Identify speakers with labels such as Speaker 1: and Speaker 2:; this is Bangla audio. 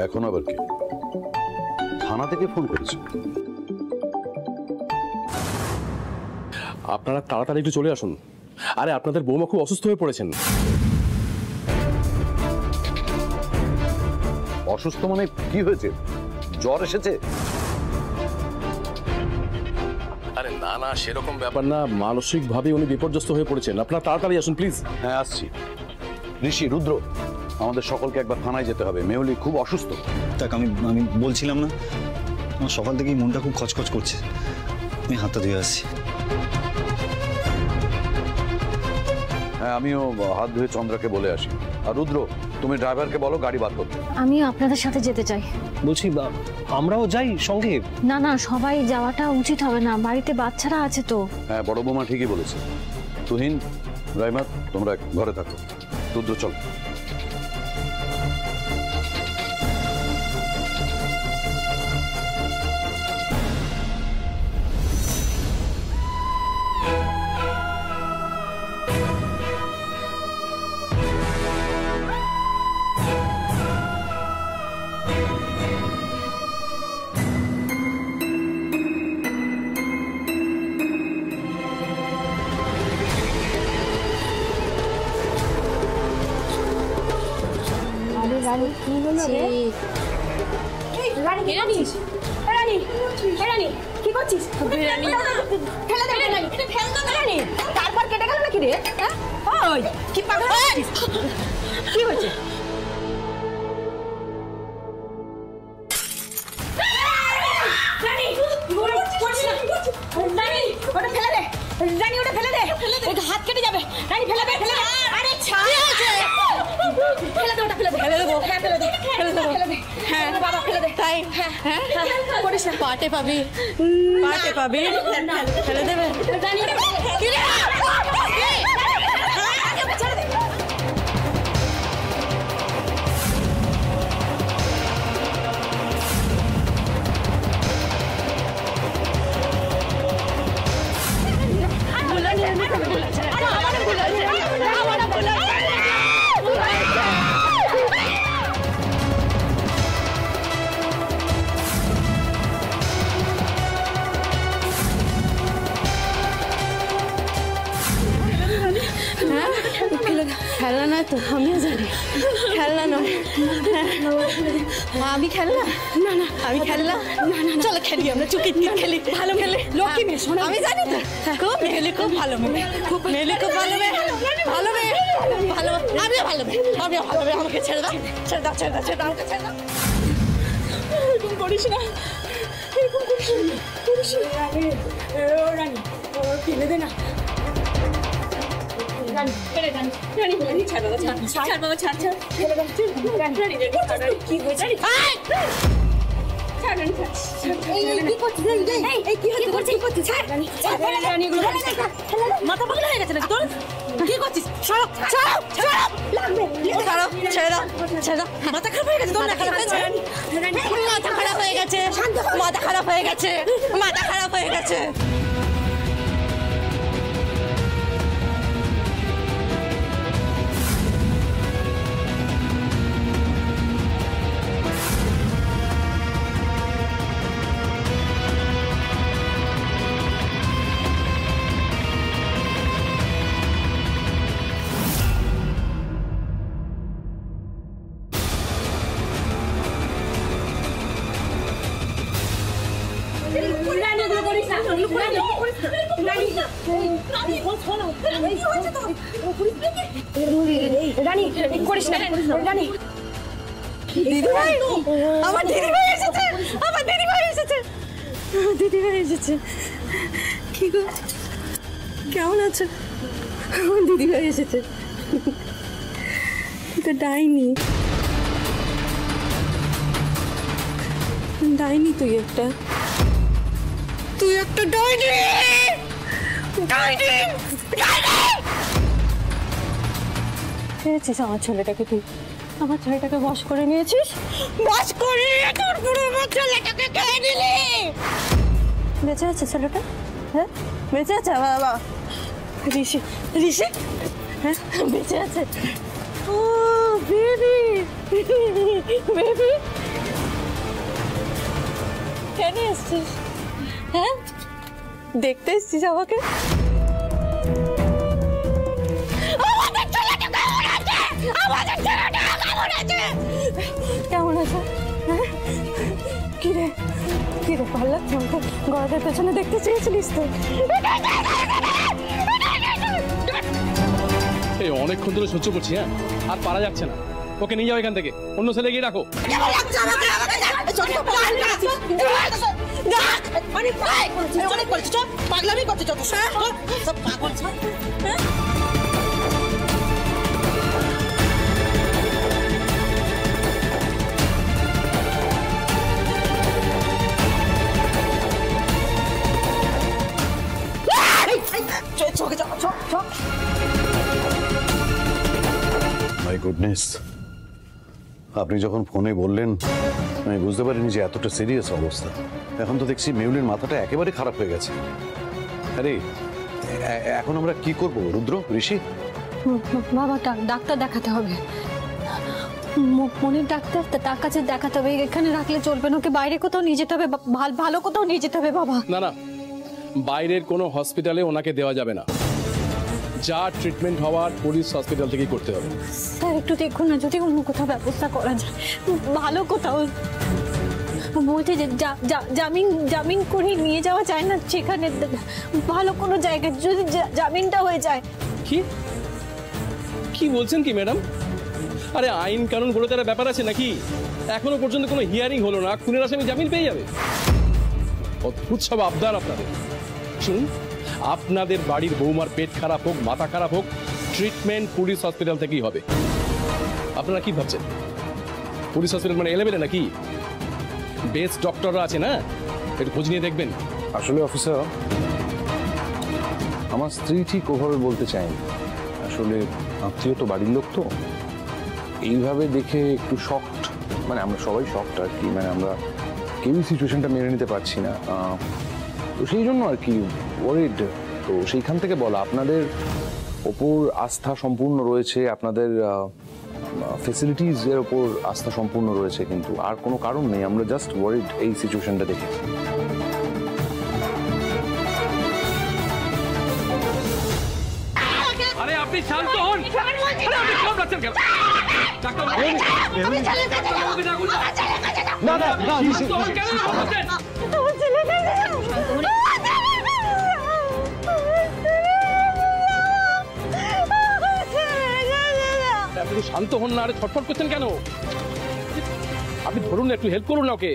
Speaker 1: এখন আবার কি? থানা থেকে ফোন করেছে?
Speaker 2: আপনারা তাড়াতাড়ি একটু চলে আসুন। আরে আপনাদের বৌমা খুব অসুস্থ হয়ে পড়েছেন।
Speaker 1: অসুস্থ মানে কি হয়েছে? জ্বর এসেছে?
Speaker 2: আরে না না, সেরকম ব্যাপার না, মানসিক ভাবে উনি বিপর্যস্ত হয়ে পড়েছেন। আপনারা তাড়াতাড়ি আসুন প্লিজ।
Speaker 1: হ্যাঁ আসছি। ঋষি, রুদ্র, আমাদের সকলকে একবার থানায় যেতে হবে। মেহুলি খুব অসুস্থ।
Speaker 3: দেখ আমি বলছিলাম না, আমার সকাল থেকেই মনটা খুব খচখচ করছে। আমি হাতটা ধুয়ে আসছি।
Speaker 1: হ্যাঁ, আমিও হাত ধুয়ে চন্দ্রাকে বলে আসি। আর রুদ্র, তুমি ড্রাইভারকে বলো গাড়ি বার করতে।
Speaker 4: আমিও আপনাদের সাথে যেতে চাই।
Speaker 5: বলছি আমরাও যাই সঙ্গে?
Speaker 4: না না, সবাই যাওয়াটা উচিত হবে না, বাড়িতে বাচ্চারা আছে তো।
Speaker 1: হ্যাঁ, বড় বৌমা ঠিকই বলেছে। তুহিন, রাইমা, তোমরা ঘরে থাকো। রুদ্র চল।
Speaker 4: রানী কি হলো রে? রানী কি করছিস? রানী রানী কি করছিস? রানী ফেলে দে, রানী ফেল দে। রানী তারপর কেটে গেল নাকি রে? হ্যাঁ ওই কি পাগল হয়েছিস? কি হয়েছে? রানী রানী ওটা ফেলে দে। রানী ওটা ফেলে দে, ওটা হাত কেটে যাবে। রানী ফেলে দে, ফেলে দে। আরে ছাড় আছে, ফেলে দে, ওটা ফেলে দে। ফেলে দেবো? হ্যাঁ ফেলে দে, ফেলে দেবো। হ্যাঁ বাবা ফেলে দে। তাই? হ্যাঁ হ্যাঁ করিস না, পাটে পাবি, পাটে পাবি। ফেলে দেবে রানী। কি রে? ছেড়ে দে। খেলনা নয় তো, আমিও জানি খেলনা নয়। আমি খেলনা? না না আমি খেলনা না। না চলো খেলি, আমরা চুকি খেলি। ভালো খেলে লক্ষ্মী মেয়ে, শোনো আমি জানি তো। খুব মেয়েলি, খুব ভালো মেয়ে, খুব মেয়েলি, খুব ভালো মেয়ে, ভালো মেয়ে, ভালো। আমিও ভালো মেয়ে, আমিও ভালো মেয়ে। আমাকে ছেড়ে দাও, ছেড়ে দাও, ছেড়ে দাও, ছেড়ে দাও, আমাকে ছেড়ে দাও। এরকম করিস না, এরকম করিস না, করিস না। রানী ফেলে দে না। কি হয়েছে? মাথা পাগল হয়ে গেছে নাকি তোর? কি করছিস? মাথা খারাপ হয়ে গেছে তোর? মাথা খারাপ হয়ে গেছে, মাথা খারাপ হয়ে গেছে, মাথা খারাপ হয়ে গেছে। রানী করিস না, রানী। দিদিভাই, আমার দিদিভাই এসেছে, আমার দিদিভাই এসেছে, দিদিভাই এসেছে। কি গো, কেমন আছো? আমার দিদিভাই এসেছে। তো ডাইনি, ডাইনি তুই একটা, তুই একটা ডাইনি, ডাইনি, ডাইনি। পেয়েছিস আমার ছেলেটাকে, তুই আমার ছেলেটাকে বশ করে নিয়েছিস, বশ করে নিয়ে তোর পুরো আমার ছেলেটাকে খেয়ে নিলি। বেঁচে আছে ছেলেটা? হ্যাঁ বেঁচে আছে বাবা? ঋষি, ঋষি হ্যাঁ বেঁচে আছে। ও বেবি, বেবি কেন এসছিস? হ্যাঁ, দেখতে এসছিস আমাকে? আমাদের ছেলেটা কেমন আছে? আমাদের ছেলেটা কেমন আছে? কেমন আছে? হ্যাঁ? কি রে ভালো লাগছে আমাকে? গলাদের পেছনে দেখতে চেয়েছিলিস তো?
Speaker 2: এই অনেকক্ষণ ধরে সহ্য করছি, হ্যাঁ আর পারা যাচ্ছে না। ওকে নিয়ে যাও এখান থেকে, অন্য ছেলে গিয়ে রাখো।
Speaker 4: পাগলামি করছে যত সব পাগল।
Speaker 1: মাই গুডনেস, আপনি যখন ফোনে বললেন আমি বুঝতে পারিনি যে এতটা সিরিয়াস অবস্থা। এখন তো দেখছি মেহুলির মাথাটা একেবারে খারাপ হয়ে গেছে। আরে এখন আমরা কি করব রুদ্র, ঋষি?
Speaker 6: বাবা ডাক্তার দেখাতে হবে, মনের ডাক্তার, তার কাছে দেখাতে হবে। এখানে রাখলে চলবে না, ওকে বাইরে কোথাও নিয়ে যেতে হবে, ভালো কোথাও নিয়ে যেতে হবে বাবা।
Speaker 2: না না, বাইরের কোনো হসপিটালে ওনাকে দেওয়া যাবে না। যা ট্রিটমেন্ট হওয়ার পুলিশ হসপিটাল থেকেই করতে হবে।
Speaker 6: স্যার একটু দেখুন না, যদি অন্য কোথাও ব্যবস্থা করা যায়, ভালো কোথাও। বলছে যে জামিন করে নিয়ে যাওয়া যায় না সেখানে, ভালো কোনো জায়গায় যদি জামিনটা হয়ে যায়।
Speaker 2: কি বলছেন কি ম্যাডাম? আরে আইন কানুন বলে তার ব্যাপার আছে নাকি? এখনো পর্যন্ত কোনো হিয়ারিং হলো না, খুনের আসামি জামিন পেয়ে যাবে? অদ্ভুত সব আবদার আপনাদের। শুনুন, আপনাদের বাড়ির বৌমার পেট খারাপ হোক, মাথা খারাপ হোক, ট্রিটমেন্ট পুলিশ হসপিটাল থেকেই হবে। আপনারা কি ভাবছেন পুলিশ হসপিটাল মানে এলেবেলে নাকি? বেস্ট ডক্টররা আছে না, একটু খোঁজ নিয়ে দেখবেন।
Speaker 7: আসলে অফিসার, আমার স্ত্রী ঠিক ওভাবে বলতে চায়নি। আসলে আত্মীয় তো বাড়ির লোক, তো এইভাবে দেখে একটু শকড, মানে আমরা সবাই শকড আর কি, মানে আমরা কেউই সিচুয়েশনটা মেনে নিতে পারছি না। তো সেই জন্য আর কি ওয়ারিড। তো সেইখান থেকে বলা, আপনাদের ওপর আস্থা সম্পূর্ণ রয়েছে, আপনাদের ফেসিলিটিস এর ওপর আস্থা সম্পূর্ণ রয়েছে, কিন্তু আর কোনো কারণ নেই, আমরা জাস্ট ওয়ারিড এই সিচুয়েশনটা দেখে।
Speaker 2: আরে আপনি শান্ত হন। আপনি সব রাখছেন কেন? ডাক্তার
Speaker 7: না না না,
Speaker 2: আপনি শান্ত হন না, আরে ছটফট করছেন কেন? আপনি ধরুন, একটু হেল্প করুন না ওকে।